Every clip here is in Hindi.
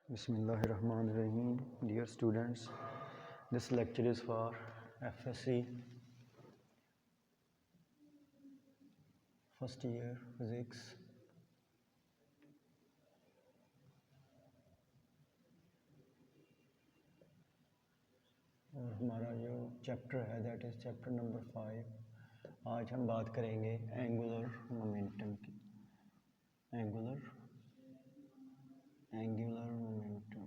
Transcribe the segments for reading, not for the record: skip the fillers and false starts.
Bismillahirrahmanirrahim. Dear students, this lecture is for FSC first year physics. और हमारा जो चैप्टर है दैट इज़ चैप्टर नंबर 5। आज हम बात करेंगे एंगुलर मोमेंटम की। Angular momentum.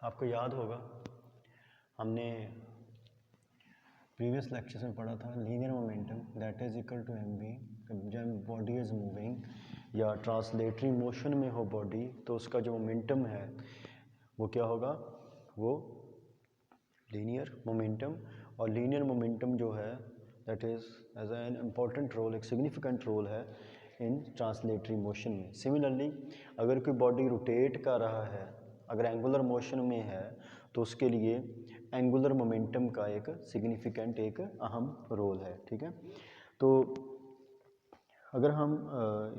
आपको याद होगा हमने प्रीवियस लेक्चर्स में पढ़ा था linear momentum that is equal to mv। जब बॉडी इज मूविंग या ट्रांसलेटरी मोशन में हो बॉडी तो उसका जो मोमेंटम है वो क्या होगा, वो लीनियर मोमेंटम। और लीनियर मोमेंटम जो है that is as an important role, एक सिग्निफिकेंट रोल है इन ट्रांसलेटरी मोशन में। सिमिलरली अगर कोई बॉडी रोटेट कर रहा है, अगर एंगुलर मोशन में है तो उसके लिए एंगुलर मोमेंटम का एक सिग्निफिकेंट, एक अहम रोल है। ठीक है, तो अगर हम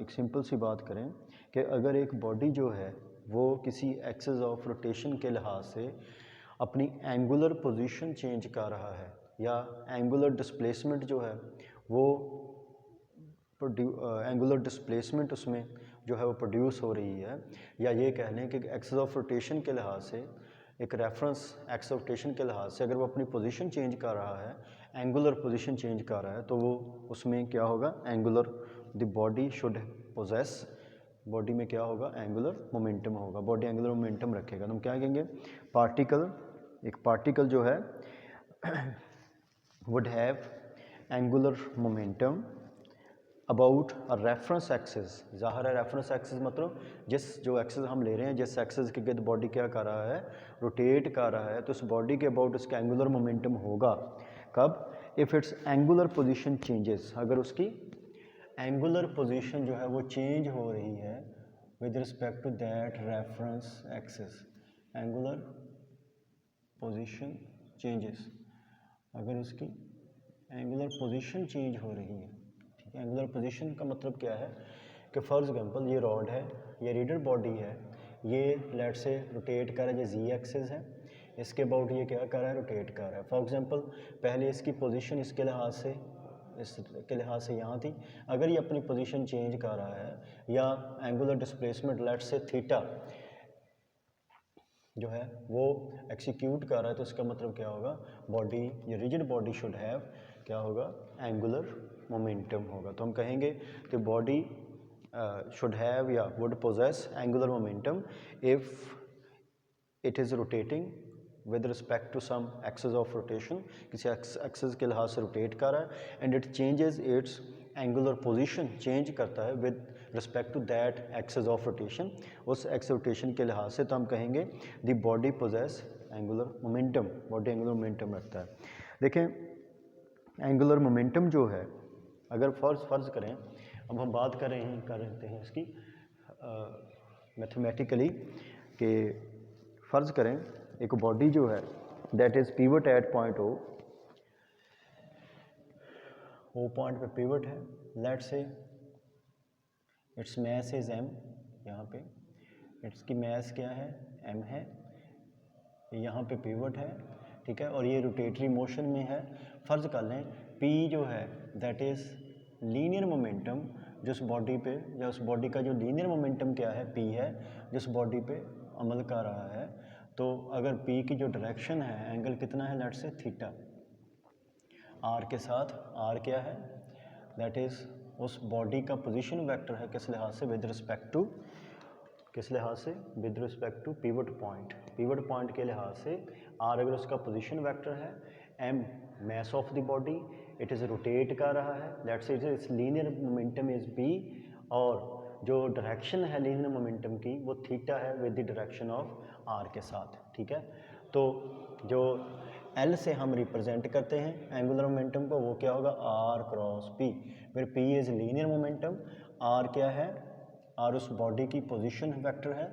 एक सिंपल सी बात करें कि अगर एक बॉडी जो है वो किसी एक्सिस ऑफ रोटेशन के लिहाज से अपनी एंगुलर पोजीशन चेंज कर रहा है या एंगुलर डिस्प्लेसमेंट जो है वो एंगुलर डिस्प्लेसमेंट उसमें जो है वो प्रोड्यूस हो रही है, या ये कह लें कि एक्सिस ऑफ रोटेशन के लिहाज से, एक रेफरेंस एक्सिस ऑफ रोटेशन के लिहाज से अगर वो अपनी पोजीशन चेंज कर रहा है, एंगुलर पोजीशन चेंज कर रहा है, तो वो उसमें क्या होगा, angular, the body should possess, body में क्या होगा, एंगुलर मोमेंटम होगा। बॉडी एंगुलर मोमेंटम रखेगा तो हम क्या कहेंगे, पार्टिकल, एक पार्टिकल जो है would have angular momentum about a reference axis. ज़ाहिर है रेफरेंस एक्सिस मतलब जिस जो एक्सिस हम ले रहे हैं, जिस एक्सिस के गिर्द बॉडी क्या कर रहा है, रोटेट कर रहा है, तो उस बॉडी के अबाउट उसका एंगुलर मोमेंटम होगा। कब, if it's angular position changes, अगर उसकी एंगुलर पोजीशन जो है वो चेंज हो रही है with respect to that reference axis. Angular position changes, अगर उसकी एंगुलर पोजीशन चेंज हो रही है। ठीक है, एंगुलर पोजीशन का मतलब क्या है कि फॉर एग्जांपल ये रॉड है, ये रीडर बॉडी है, ये लेट से रोटेट कर रहा है, ये जी एक्सिस है, इसके अबाउट ये क्या कर रहा है, रोटेट कर रहा है। फॉर एग्जांपल पहले इसकी पोजीशन इसके लिहाज से, इसके लिहाज से यहाँ थी, अगर ये अपनी पोजीशन चेंज कर रहा है या एंगुलर डिस्प्लेसमेंट लेट से थीटा जो है वो एक्सिक्यूट कर रहा है, तो इसका मतलब क्या होगा, बॉडी, ये रिजिड बॉडी शुड हैव क्या होगा, एंगुलर मोमेंटम होगा। तो हम कहेंगे कि बॉडी शुड हैव या would possess angular momentum if it is rotating with respect to some axis of rotation, किसी एक्सिस के लिहाज से रोटेट कर रहा है, and it changes its angular position, change करता है with respect to that axis of rotation, उस एक्सिस रोटेशन के लिहाज से, तो हम कहेंगे the body possess angular momentum, body angular momentum रखता है। देखें एंगुलर मोमेंटम जो है, अगर फर्ज करें, अब हम बात कर रहे हैं इसकी मैथमेटिकली, कि फ़र्ज़ करें एक बॉडी जो है that is pivot at point O point पे पिवट है, let say its mass is m, यहाँ पे इसकी मैस क्या है, m है, यहाँ पे पिवट है, ठीक है, और ये रोटेटरी मोशन में है। फ़र्ज़ कर लें p जो है दैट इज़ लीनियर मोमेंटम, जिस बॉडी पे, या उस बॉडी का जो लीनियर मोमेंटम क्या है, p है, जिस बॉडी पे अमल कर रहा है। तो अगर p की जो डायरेक्शन है, एंगल कितना है, लेट से थीटा, r के साथ, r क्या है, दैट इज़ उस बॉडी का पोजीशन वेक्टर है, किस लिहाज से, विद रिस्पेक्ट टू, किस लिहाज से, with respect to pivot point, pivot point के लिहाज से r अगर उसका पोजीशन वेक्टर है, m mass of the body, it is rotate कर रहा है, let say its linear momentum is p, और जो डायरेक्शन है लीनियर मोमेंटम की वो थीटा है with the direction of r के साथ। ठीक है, तो जो L से हम रिप्रेजेंट करते हैं एंगुलर मोमेंटम को, वो क्या होगा, r क्रॉस p, फिर p is linear momentum, r क्या है, r उस बॉडी की पोजीशन वेक्टर है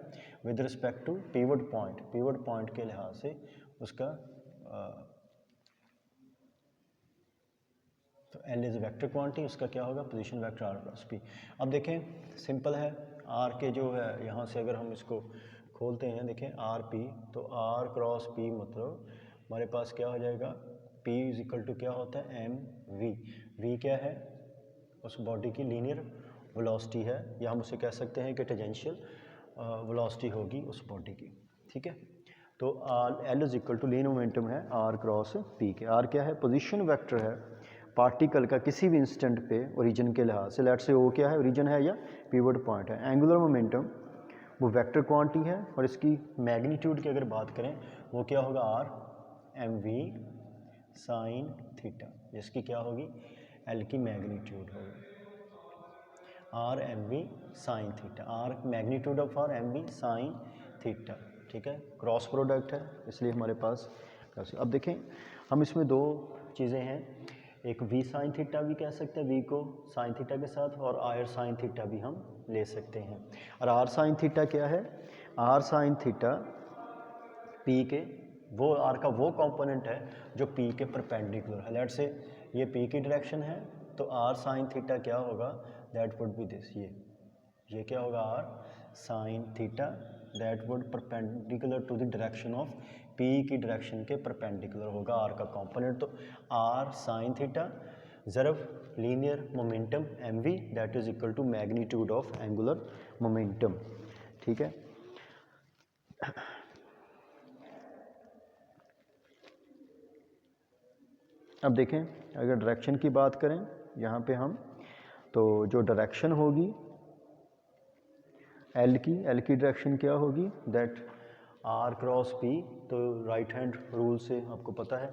with respect to pivot point, pivot point के लिहाज से उसका तो एल इज़ वेक्टर क्वांटिटी, उसका क्या होगा position vector r cross p. अब देखें सिंपल है, आर के जो है यहाँ से अगर हम इसको खोलते हैं, देखें आर पी, तो आर क्रॉस पी मतलब हमारे पास क्या हो जाएगा, पी इज इक्वल टू क्या होता है एम वी। वी क्या है, उस बॉडी की लीनियर वेलोसिटी है, या हम उसे कह सकते हैं कि टेंजेंशियल वेलोसिटी होगी उस बॉडी की, ठीक है। तो r l is equal to linear momentum है आर क्रॉस पी के। आर क्या है, पोजीशन वेक्टर है पार्टिकल का किसी भी इंस्टेंट पे ओरिजिन के लिहाज से। लेट्स से ओ क्या है, ओरिजिन है या पिवट पॉइंट है। एंगुलर मोमेंटम वो वेक्टर क्वांटिटी है, और इसकी मैग्नीट्यूड की अगर बात करें वो क्या होगा, r m v sine theta, जिसकी क्या होगी, एल की मैग्नीट्यूड होगी r m v sine theta. R magnitude of r m v sine theta, ठीक है। क्रॉस प्रोडक्ट है इसलिए हमारे पास। अब देखें हम इसमें दो चीज़ें हैं, एक वी साइन थीटा भी कह सकते हैं, वी को साइन थीटा के साथ, और आर साइन थीटा भी हम ले सकते हैं। और आर साइन थीटा क्या है, आर साइन थीटा पी के वो आर का वो कंपोनेंट है जो पी के परपेंडिकुलर है। लेट्स से ये पी की डायरेक्शन है, तो आर साइन थीटा क्या होगा, दैट वुड बी दिस, ये क्या होगा, R sine theta that would perpendicular to the direction of P की डायरेक्शन के परपेंडिकुलर होगा आर का कंपोनेंट। तो आर साइन थीटा ज़रब linear momentum M V that is equal to magnitude of angular momentum, ठीक है। अब देखें अगर डायरेक्शन की बात करें यहाँ पे हम, तो जो डायरेक्शन होगी एल की डायरेक्शन क्या होगी, दैट आर क्रॉस पी। तो राइट हैंड रूल से आपको पता है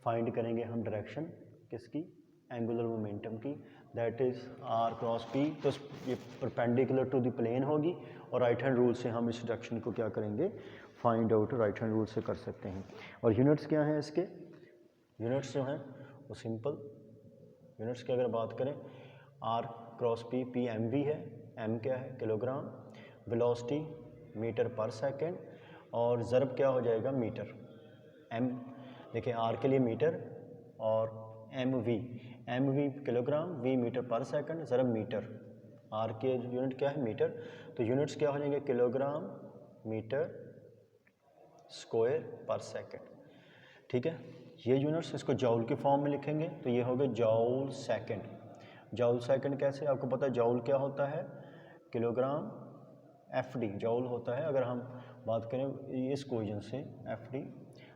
फाइंड करेंगे हम डायरेक्शन किसकी, एंगुलर मोमेंटम की, that is r cross p. तो ये परपेंडिकुलर टू द प्लेन होगी, और राइट हैंड रूल से हम इस डायरेक्शन को क्या करेंगे, find out right hand rule से कर सकते हैं। और यूनिट्स क्या हैं इसके, यूनिट्स जो हैं वो सिंपल यूनिट्स की अगर बात करें, r cross p, p m v है, एम क्या है kilogram, velocity metre per second, और ज़रब क्या हो जाएगा मीटर। एम देखिए आर के लिए मीटर, और m v kilogram, v metre पर सेकंड, ज़रब मीटर। आर के यूनिट क्या है मीटर, तो यूनिट्स क्या हो जाएंगे kilogram metre square per second, ठीक है। ये यूनिट्स इसको जॉउल के फॉर्म में लिखेंगे, तो ये हो गए जॉउल सेकंड। जॉउल सेकंड कैसे, आपको पता है जॉउल क्या होता है, किलोग्राम एफ डी जॉउल होता है। अगर हम बात करें इस क्वेश्चन से एफ डी,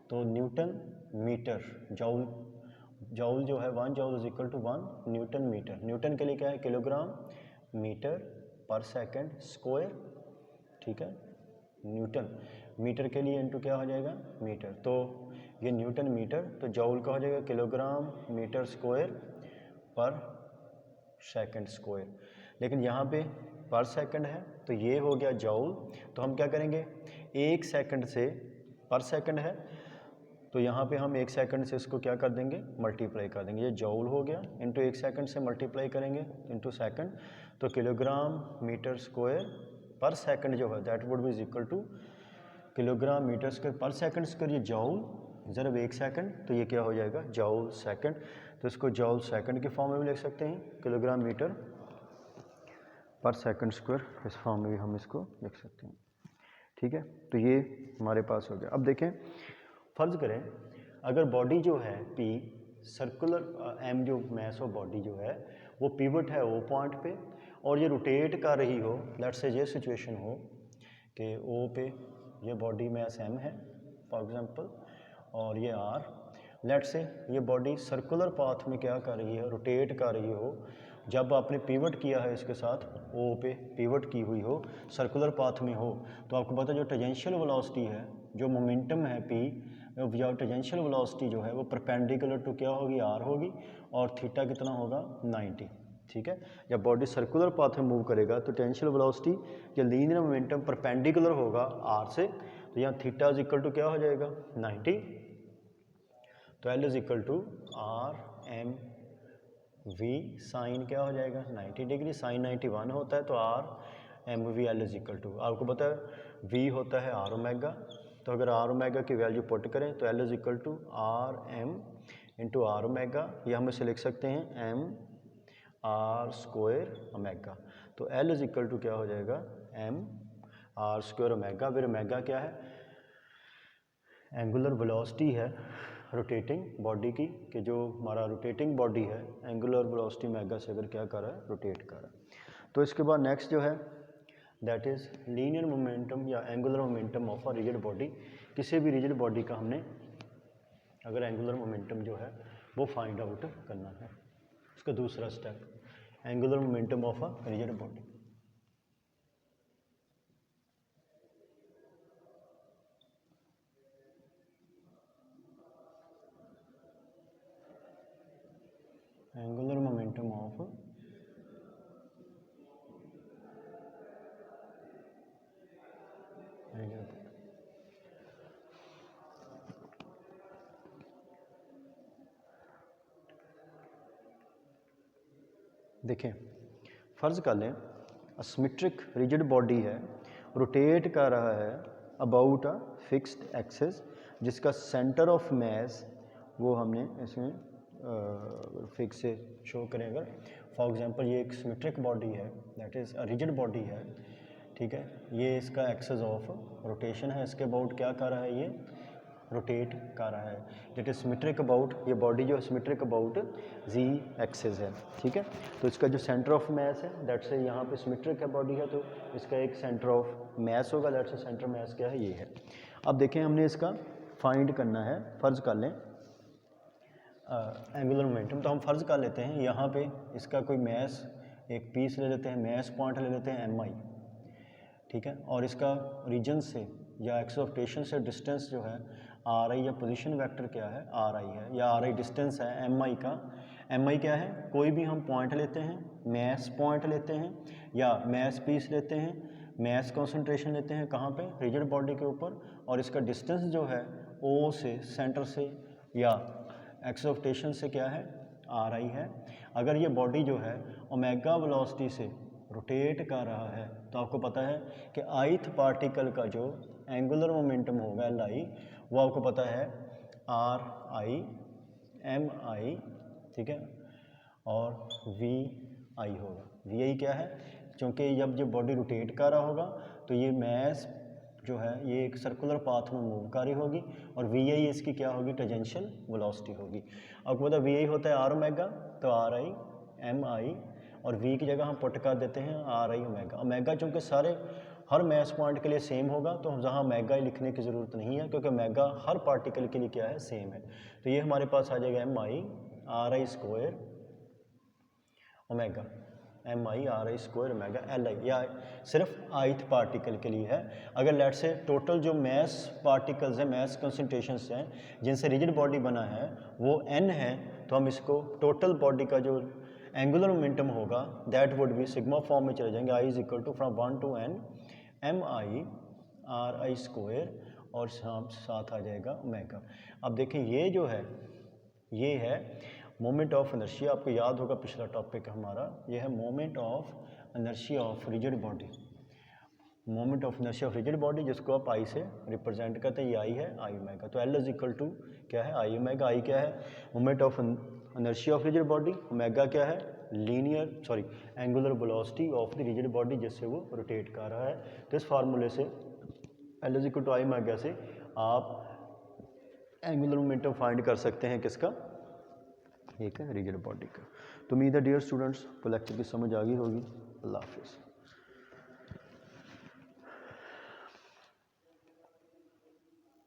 तो न्यूटन मीटर जॉउल, जॉउल जो है 1 joule is equal to 1 newton metre. Newton के लिए क्या है किलोग्राम मीटर पर सेकंड स्क्वायर, ठीक है। न्यूटन मीटर के लिए इनटू क्या हो जाएगा मीटर, तो ये न्यूटन मीटर, तो जॉउल का हो जाएगा kilogram metre square per second square. लेकिन यहाँ पे पर सेकंड है तो ये हो गया जॉउल, तो हम क्या करेंगे, 1 सेकंड से पर सेकंड है तो यहाँ पे हम 1 सेकंड से इसको क्या कर देंगे मल्टीप्लाई कर देंगे, ये जॉउल हो गया इंटू 1 सेकंड से मल्टीप्लाई करेंगे इंटू सेकंड, तो kilogram metre square per second जो है that would be is equal to kilogram metre square per second square, ये जॉउल ज़रा 1 सेकंड, तो ये क्या हो जाएगा जॉउल सेकंड। तो इसको जॉउल सेकंड के फॉर्म में भी लिख सकते हैं, किलोग्राम मीटर पर सेकंड स्क्वायर, इस फॉर्म में भी हम इसको लिख सकते हैं, ठीक है। तो ये हमारे पास हो गया। अब देखें फ़र्ज़ करें अगर बॉडी जो है पी सर्कुलर एम जो मैस ऑफ बॉडी जो है वो पिवट है ओ पॉइंट पे और ये रोटेट कर रही हो, लेट्स से ये सिचुएशन हो कि ओ पे ये बॉडी मैस एम है फॉर एग्जांपल और ये आर, लेट्स से ये बॉडी सर्कुलर पाथ में क्या कर रही है रोटेट कर रही हो, जब आपने पिवट किया है इसके साथ ओ पे पिवट की हुई हो सर्कुलर पाथ में हो, तो आपको पता है जो टेंजेंशियल वेलोसिटी है जो मोमेंटम है पी या टेंजेंशियल वेलोसिटी जो है वो परपेंडिकुलर टू क्या होगी आर होगी और थीटा कितना होगा 90, ठीक है। जब बॉडी सर्कुलर पाथ में मूव करेगा तो टेंजेंशियल वेलोसिटी या लीनियर मोमेंटम परपेंडिकुलर होगा आर से, तो यहाँ थीटा इज इक्वल टू क्या हो जाएगा 90, तो l is equal to r m v sine क्या हो जाएगा 90 डिग्री, साइन 91 होता है तो r m v l is equal to, आपको पता है वी होता है आर ओमेगा, तो अगर आर ओमेगा की वैल्यू पुट करें तो l is equal to r m into r omega, या हम इसे लिख सकते हैं एम आर स्क्वायर ओमेगा। तो एल इज इक्वल टू क्या हो जाएगा, m r square omega, where omega क्या है, एंगुलर वेलोसिटी है रोटेटिंग बॉडी की, कि जो हमारा रोटेटिंग बॉडी है एंगुलर वेलोसिटी ओमेगा से अगर क्या कर रहा है, रोटेट कर रहा है। तो इसके बाद नेक्स्ट जो है दैट इज़ लीनियर मोमेंटम या angular momentum of a rigid body. किसी भी रिजिड बॉडी का हमने अगर एंगुलर मोमेंटम जो है वो फाइंड आउट करना है, उसका दूसरा step angular momentum of a rigid body. Angular momentum of rigid body. देखें, फ़र्ज़ कर लें सिमेट्रिक रिजिड बॉडी है, रोटेट कर रहा है अबाउट अ फिक्स्ड एक्सिस, जिसका सेंटर ऑफ मास वो हमने इसमें फिक्स से शो करें। अगर फॉर एग्जांपल ये एक सिमेट्रिक बॉडी है, that is a rigid body है, ठीक है, ये इसका एक्सिस ऑफ रोटेशन है, इसके अबाउट क्या कर रहा है, ये रोटेट कर रहा है। दैट इज सिमेट्रिक अबाउट, ये बॉडी जो है सिमेट्रिक अबाउट जी एक्सिस है, ठीक है। तो इसका जो सेंटर ऑफ मास है दैट से यहाँ पे सिमेट्रिक है बॉडी है, तो इसका एक सेंटर ऑफ मास होगा, दैट से सेंटर मास क्या है, ये है। अब देखें हमने इसका फाइंड करना है, फ़र्ज़ कर लें एंगुलर मोमेंटम, तो हम फ़र्ज़ कर लेते हैं यहाँ पे इसका कोई मास एक पीस ले लेते हैं, मास पॉइंट ले लेते हैं एम आई, ठीक है, और इसका रीजन से या एक्सिस ऑफ रोटेशन से डिस्टेंस जो है आर आई या पोजीशन वेक्टर क्या है, आर आई है, या आर आई डिस्टेंस है एम आई का। एम आई क्या है, कोई भी हम पॉइंट लेते हैं, मैस पॉइंट लेते हैं या मैस पीस लेते हैं, मैस कंसंट्रेशन लेते हैं कहाँ पे, रिजिड बॉडी के ऊपर, और इसका डिस्टेंस जो है ओ से सेंटर से या एक्सिस ऑफ रोटेशन से क्या है, आर आई है। अगर ये बॉडी जो है ओमेगा वेलोसिटी से रोटेट कर रहा है, तो आपको पता है कि ith पार्टिकल का जो एंगुलर मोमेंटम होगा एल आई, वो आपको पता है आर आई एम आई, ठीक है, और वी आई होगा। वी आई क्या है, क्योंकि जब बॉडी रोटेट कर रहा होगा तो ये मैस जो है ये एक सर्कुलर पाथ में मूव कर रही होगी, और वी आई इसकी क्या होगी, टेंजेंशियल वेलोसिटी होगी। आपको पता वी आई होता है आर ओमेगा, तो आर आई एम आई और v की जगह हम पुट कर देते हैं आर आई ओमेगा। ओमेगा चूँकि सारे हर मैस पॉइंट के लिए सेम होगा, तो हम जहाँ ओमेगा लिखने की ज़रूरत नहीं है, क्योंकि ओमेगा हर पार्टिकल के लिए क्या है, सेम है। तो ये हमारे पास आ जाएगा m I R I square omega, m I R I square omega l i, या सिर्फ ith पार्टिकल के लिए है। अगर लेट से टोटल जो मैस पार्टिकल्स हैं, मैस कंसंट्रेशंस हैं जिनसे रिजिड बॉडी बना है वो n है, तो हम इसको टोटल बॉडी का जो एंगुलर मोमेंटम होगा that would be sigma form में चले जाएंगे, I is equal to from 1 to n M I R I square, और साथ आ जाएगा ओमेगा। अब देखें ये जो है ये है मोमेंट ऑफ इनर्शिया, आपको याद होगा पिछला टॉपिक हमारा, ये है moment of inertia of rigid body, moment of inertia of rigid body, जिसको आप आई से रिप्रेजेंट करते हैं, ये आई है आई ओमेगा। तो एल इज इक्वल टू क्या है, आई ओमेगा। आई क्या है, moment of inertia of rigid body, omega क्या है, angular velocity of the rigid body जिससे वो रोटेट कर रहा है। तो इस फार्मूले से l is equal to I omega से आप एंगुलर मोमेंटम फाइंड कर सकते हैं किसका, एक है रिजिड बॉडी का। तो उम्मीद है डियर स्टूडेंट्स को लेक्चर की समझ आ गई होगी। अल्लाह हाफिज़।